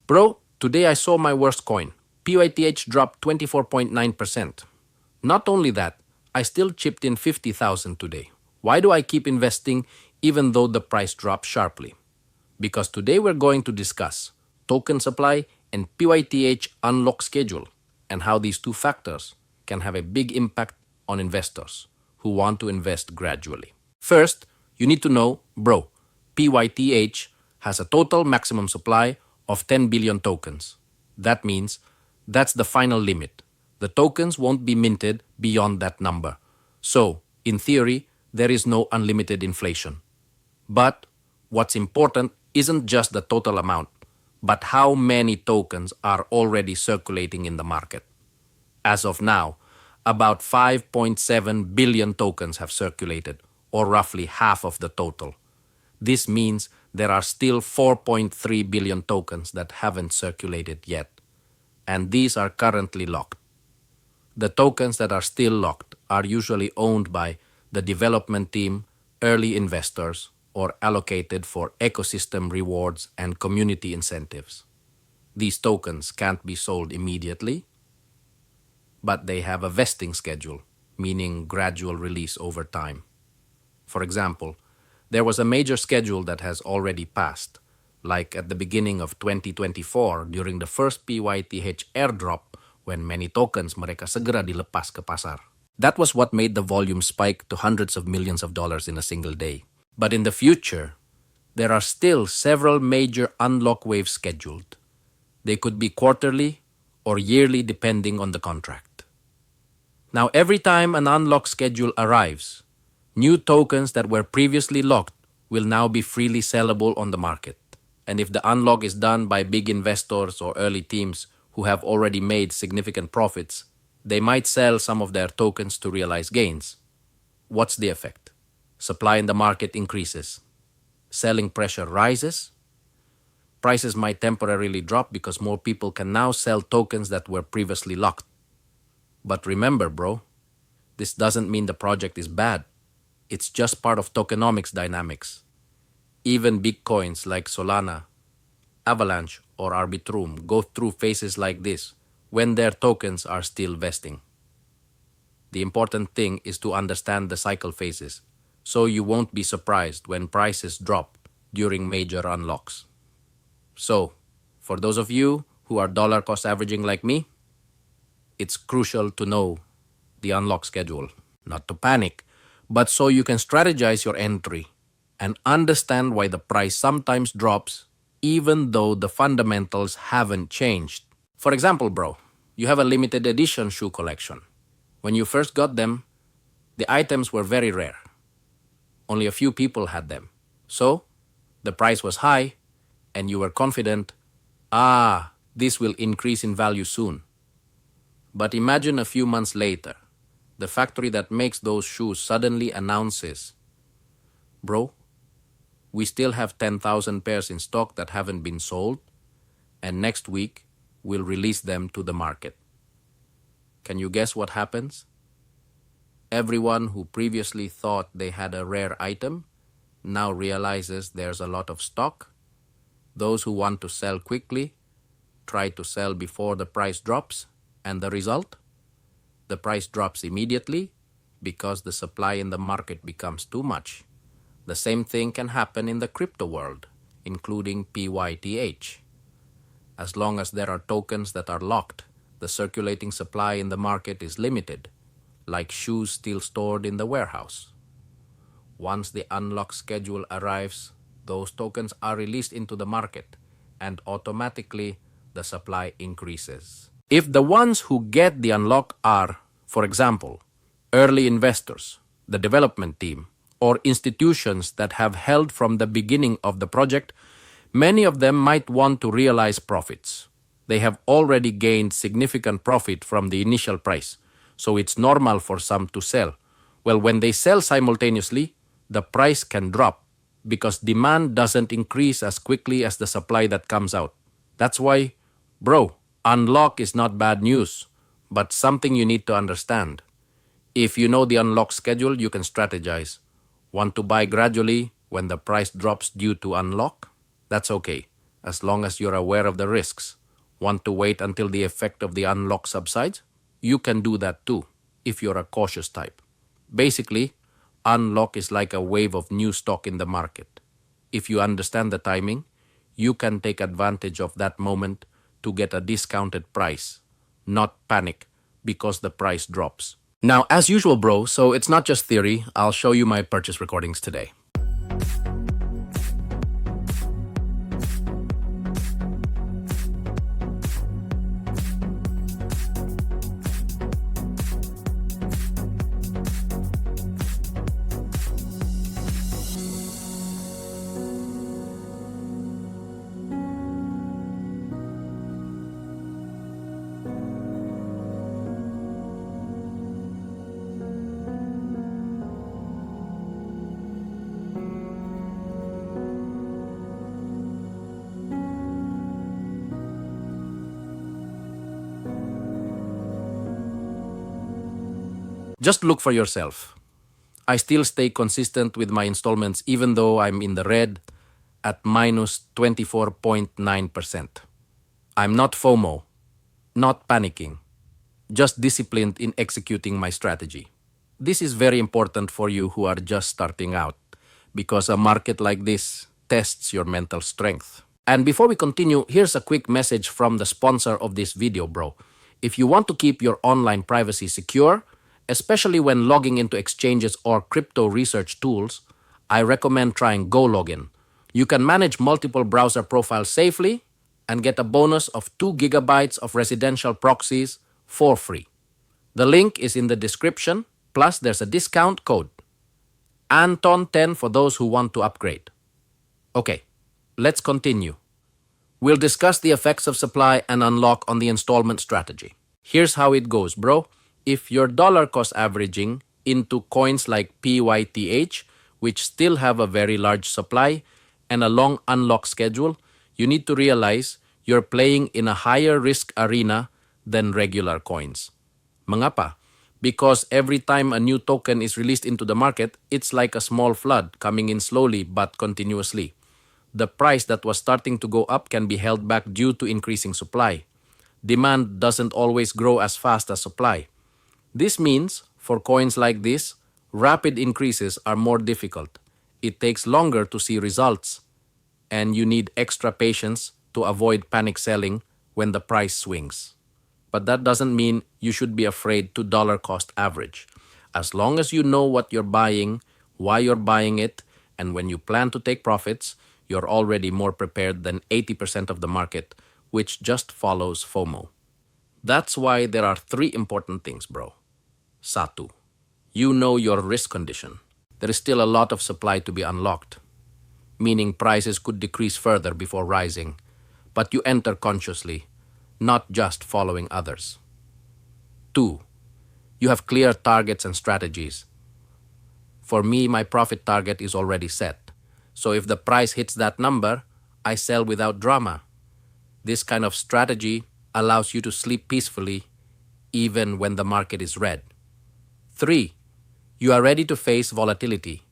Bro, today I saw my worst coin. PYTH dropped 24.9%. Not only that, I still chipped in 50,000 today. Why do I keep investing even though the price drops sharply? Because today we're going to discuss token supply and PYTH unlock schedule and how these two factors can have a big impact on investors who want to invest gradually. First, you need to know, bro, PYTH has a total maximum supply of 10 billion tokens. That means that's the final limit. The tokens won't be minted beyond that number. So, in theory, there is no unlimited inflation. But what's important isn't just the total amount, but how many tokens are already circulating in the market. As of now, about 5.7 billion tokens have circulated, or roughly half of the total. This means there are still 4.3 billion tokens that haven't circulated yet, and these are currently locked. The tokens that are still locked are usually owned by the development team, early investors, or allocated for ecosystem rewards and community incentives. These tokens can't be sold immediately, but they have a vesting schedule, meaning gradual release over time. For example, there was a major schedule that has already passed, like at the beginning of 2024 during the first PYTH airdrop when many tokens mereka segera dilepas ke pasar. That was what made the volume spike to hundreds of millions of dollars in a single day. But in the future, there are still several major unlock waves scheduled. They could be quarterly or yearly depending on the contract. Now, every time an unlock schedule arrives, new tokens that were previously locked will now be freely sellable on the market. And if the unlock is done by big investors or early teams who have already made significant profits, they might sell some of their tokens to realize gains. What's the effect? Supply in the market increases. Selling pressure rises. Prices might temporarily drop because more people can now sell tokens that were previously locked. But remember, bro, this doesn't mean the project is bad. It's just part of tokenomics dynamics. Even big coins like Solana, Avalanche, or Arbitrum go through phases like this when their tokens are still vesting. The important thing is to understand the cycle phases, so you won't be surprised when prices drop during major unlocks. So, for those of you who are dollar cost averaging like me, it's crucial to know the unlock schedule. Not to panic, but so you can strategize your entry and understand why the price sometimes drops even though the fundamentals haven't changed. For example, bro, you have a limited edition shoe collection. When you first got them, the items were very rare. Only a few people had them. So, the price was high and you were confident, this will increase in value soon. But imagine a few months later, the factory that makes those shoes suddenly announces, bro, we still have 10,000 pairs in stock that haven't been sold, and next week we'll release them to the market. Can you guess what happens? Everyone who previously thought they had a rare item now realizes there's a lot of stock. Those who want to sell quickly try to sell before the price drops, and the result? The price drops immediately because the supply in the market becomes too much. The same thing can happen in the crypto world, including PYTH. As long as there are tokens that are locked, the circulating supply in the market is limited, like shoes still stored in the warehouse. Once the unlock schedule arrives, those tokens are released into the market, and automatically the supply increases. If the ones who get the unlock are, for example, early investors, the development team, or institutions that have held from the beginning of the project, many of them might want to realize profits. They have already gained significant profit from the initial price, so it's normal for some to sell. Well, when they sell simultaneously, the price can drop because demand doesn't increase as quickly as the supply that comes out. That's why, bro, unlock is not bad news, but something you need to understand. If you know the unlock schedule, you can strategize. Want to buy gradually when the price drops due to unlock? That's okay. as long as you're aware of the risks. Want to wait until the effect of the unlock subsides? You can do that too, if you're a cautious type. Basically, unlock is like a wave of new stock in the market. If you understand the timing, you can take advantage of that moment to get a discounted price, not panic because the price drops. Now, as usual, bro, so it's not just theory, I'll show you my purchase recordings today. Just look for yourself. I still stay consistent with my installments even though I'm in the red at minus 24.9%. I'm not FOMO, not panicking, just disciplined in executing my strategy. This is very important for you who are just starting out because a market like this tests your mental strength. And before we continue, here's a quick message from the sponsor of this video, bro. If you want to keep your online privacy secure, especially when logging into exchanges or crypto research tools, I recommend trying GoLogin. You can manage multiple browser profiles safely and get a bonus of 2 gigabytes of residential proxies for free. The link is in the description, plus there's a discount code. Anton10 for those who want to upgrade. Okay, let's continue. We'll discuss the effects of supply and unlock on the installment strategy. Here's how it goes, bro. If you're dollar cost averaging into coins like PYTH, which still have a very large supply and a long unlock schedule, you need to realize you're playing in a higher risk arena than regular coins. Mangapa? Because every time a new token is released into the market, it's like a small flood coming in slowly but continuously. The price that was starting to go up can be held back due to increasing supply. Demand doesn't always grow as fast as supply. This means, for coins like this, rapid increases are more difficult. It takes longer to see results, and you need extra patience to avoid panic selling when the price swings. But that doesn't mean you should be afraid to dollar cost average. As long as you know what you're buying, why you're buying it, and when you plan to take profits, you're already more prepared than 80% of the market, which just follows FOMO. That's why there are 3 important things, bro. Satu, you know your risk condition. There is still a lot of supply to be unlocked, meaning prices could decrease further before rising, but you enter consciously, not just following others. 2, you have clear targets and strategies. For me, my profit target is already set, so if the price hits that number, I sell without drama. This kind of strategy allows you to sleep peacefully even when the market is red. 3, you are ready to face volatility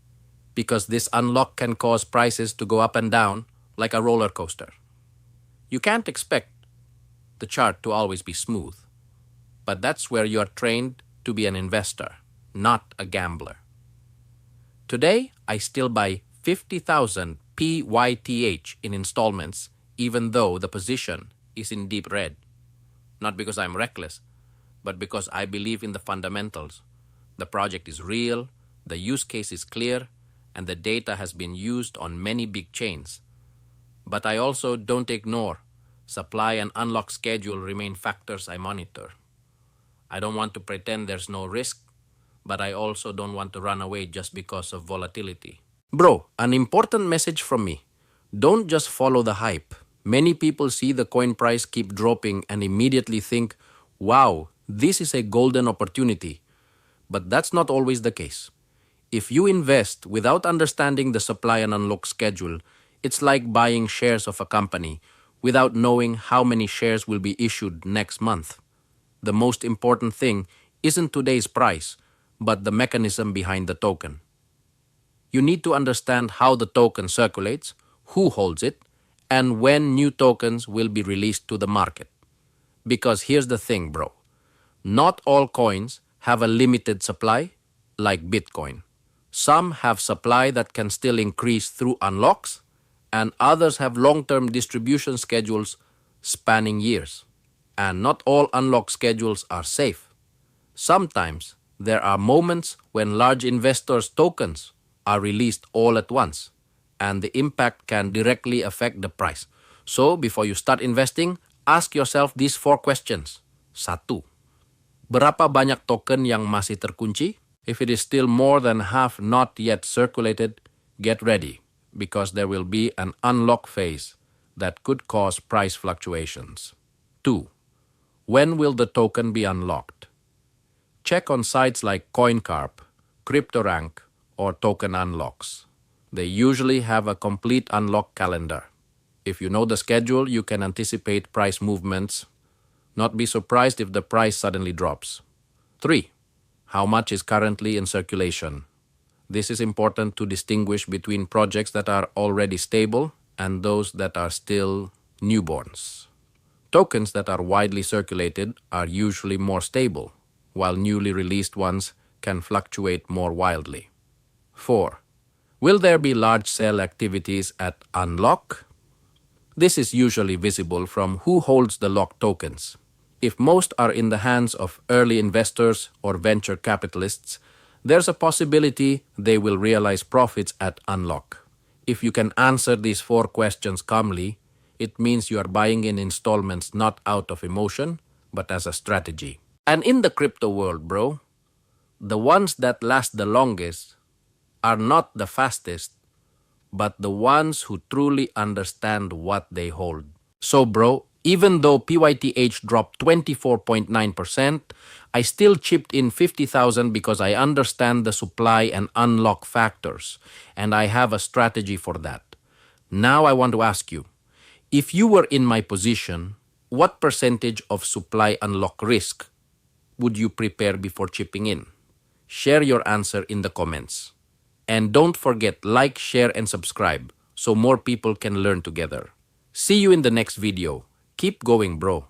because this unlock can cause prices to go up and down like a roller coaster. You can't expect the chart to always be smooth, but that's where you are trained to be an investor, not a gambler. Today, I still buy 50,000 PYTH in installments even though the position is in deep red. Not because I'm reckless, but because I believe in the fundamentals. The project is real, the use case is clear, and the data has been used on many big chains. But I also don't ignore supply and unlock schedule remain factors I monitor. I don't want to pretend there's no risk, but I also don't want to run away just because of volatility. Bro, an important message from me. Don't just follow the hype. Many people see the coin price keep dropping and immediately think, wow, this is a golden opportunity. But that's not always the case. If you invest without understanding the supply and unlock schedule, it's like buying shares of a company without knowing how many shares will be issued next month. The most important thing isn't today's price, but the mechanism behind the token. You need to understand how the token circulates, who holds it, and when new tokens will be released to the market. Because here's the thing, bro. Not all coins have a limited supply like Bitcoin. Some have supply that can still increase through unlocks, and others have long-term distribution schedules spanning years. And not all unlock schedules are safe. Sometimes there are moments when large investors' tokens are released all at once, and the impact can directly affect the price. So, before you start investing, ask yourself these 4 questions. 1. Berapa banyak token yang masih terkunci? If it is still more than half not yet circulated, get ready, because there will be an unlock phase that could cause price fluctuations. 2. When will the token be unlocked? Check on sites like CoinCarp, CryptoRank, or Token Unlocks. They usually have a complete unlock calendar. If you know the schedule, you can anticipate price movements. Not be surprised if the price suddenly drops. 3. How much is currently in circulation? This is important to distinguish between projects that are already stable and those that are still newborns. Tokens that are widely circulated are usually more stable, while newly released ones can fluctuate more wildly. 4. Will there be large sell activities at unlock? This is usually visible from who holds the locked tokens. If most are in the hands of early investors or venture capitalists, there's a possibility they will realize profits at unlock. If you can answer these 4 questions calmly, it means you are buying in installments not out of emotion, but as a strategy. And in the crypto world, bro, the ones that last the longest are not the fastest, but the ones who truly understand what they hold. So, bro, even though PYTH dropped 24.9%, I still chipped in 50,000 because I understand the supply and unlock factors, and I have a strategy for that. Now I want to ask you, if you were in my position, what percentage of supply unlock risk would you prepare before chipping in? Share your answer in the comments. And don't forget, like, share, and subscribe so more people can learn together. See you in the next video. Keep going, bro.